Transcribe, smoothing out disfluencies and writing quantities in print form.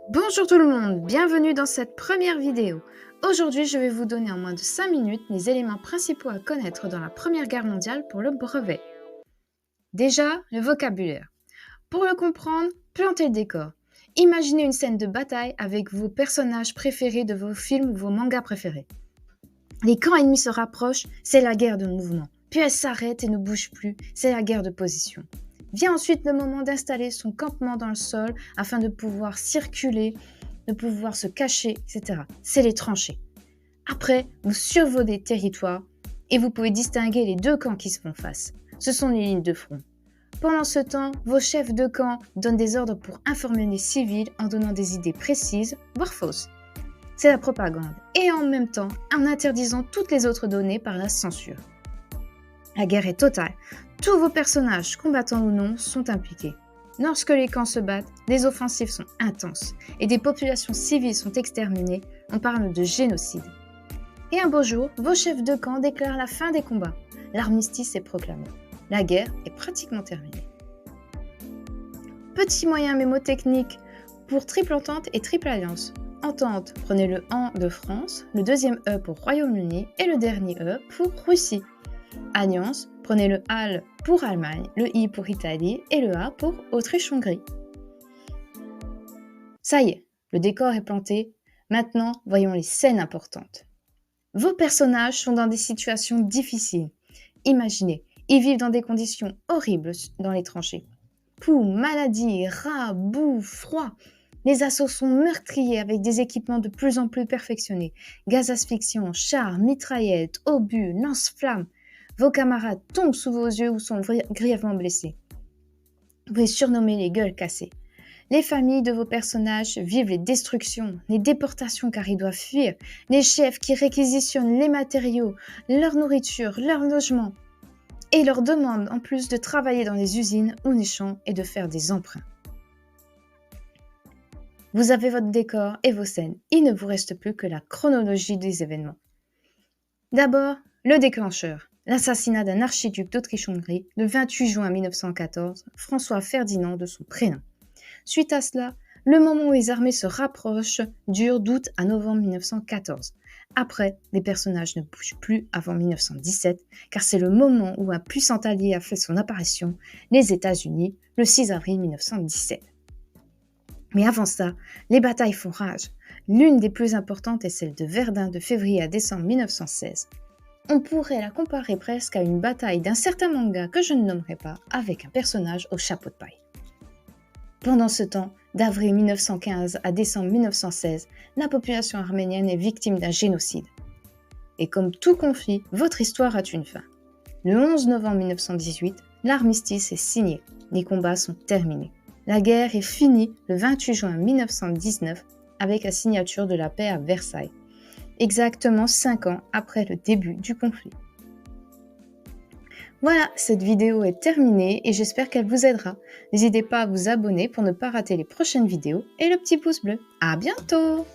Bonjour tout le monde, bienvenue dans cette première vidéo. Aujourd'hui, je vais vous donner en moins de 5 minutes les éléments principaux à connaître dans la Première Guerre mondiale pour le brevet. Déjà, le vocabulaire. Pour le comprendre, plantez le décor. Imaginez une scène de bataille avec vos personnages préférés de vos films ou vos mangas préférés. Les camps ennemis se rapprochent, c'est la guerre de mouvement. Puis elle s'arrête et ne bouge plus, c'est la guerre de position. Vient ensuite le moment d'installer son campement dans le sol afin de pouvoir circuler, de pouvoir se cacher, etc. C'est les tranchées. Après, vous survolez le territoire et vous pouvez distinguer les deux camps qui se font face. Ce sont les lignes de front. Pendant ce temps, vos chefs de camp donnent des ordres pour informer les civils en donnant des idées précises, voire fausses. C'est la propagande, et en même temps en interdisant toutes les autres données par la censure. La guerre est totale. Tous vos personnages, combattants ou non, sont impliqués. Lorsque les camps se battent, les offensives sont intenses et des populations civiles sont exterminées, on parle de génocide. Et un beau jour, vos chefs de camp déclarent la fin des combats. L'armistice est proclamé. La guerre est pratiquement terminée. Petit moyen mémotechnique pour triple entente et triple alliance. Entente, prenez le AN de France, le deuxième E pour Royaume-Uni et le dernier E pour Russie. Alliance, prenez le AL pour Allemagne, le I pour Italie et le A pour Autriche-Hongrie. Ça y est, le décor est planté. Maintenant, voyons les scènes importantes. Vos personnages sont dans des situations difficiles. Imaginez, ils vivent dans des conditions horribles dans les tranchées. Poux, maladies, rats, boue, froid. Les assauts sont meurtriers avec des équipements de plus en plus perfectionnés. Gaz asphyxiant, chars, mitraillettes, obus, lance-flammes. Vos camarades tombent sous vos yeux ou sont grièvement blessés. Vous les surnommez les gueules cassées. Les familles de vos personnages vivent les destructions, les déportations car ils doivent fuir, les chefs qui réquisitionnent les matériaux, leur nourriture, leur logement, et leur demandent en plus de travailler dans les usines ou les champs et de faire des emprunts. Vous avez votre décor et vos scènes, il ne vous reste plus que la chronologie des événements. D'abord, le déclencheur. L'assassinat d'un archiduc d'Autriche-Hongrie le 28 juin 1914, François Ferdinand de son prénom. Suite à cela, le moment où les armées se rapprochent dure d'août à novembre 1914. Après, les personnages ne bougent plus avant 1917, car c'est le moment où un puissant allié a fait son apparition, les États-Unis, le 6 avril 1917. Mais avant ça, les batailles font rage. L'une des plus importantes est celle de Verdun de février à décembre 1916. On pourrait la comparer presque à une bataille d'un certain manga que je ne nommerai pas, avec un personnage au chapeau de paille. Pendant ce temps, d'avril 1915 à décembre 1916, la population arménienne est victime d'un génocide. Et comme tout conflit, votre histoire a une fin. Le 11 novembre 1918, l'armistice est signé. Les combats sont terminés. La guerre est finie le 28 juin 1919 avec la signature de la paix à Versailles, exactement 5 ans après le début du conflit. Voilà, cette vidéo est terminée et j'espère qu'elle vous aidera. N'hésitez pas à vous abonner pour ne pas rater les prochaines vidéos et le petit pouce bleu. À bientôt!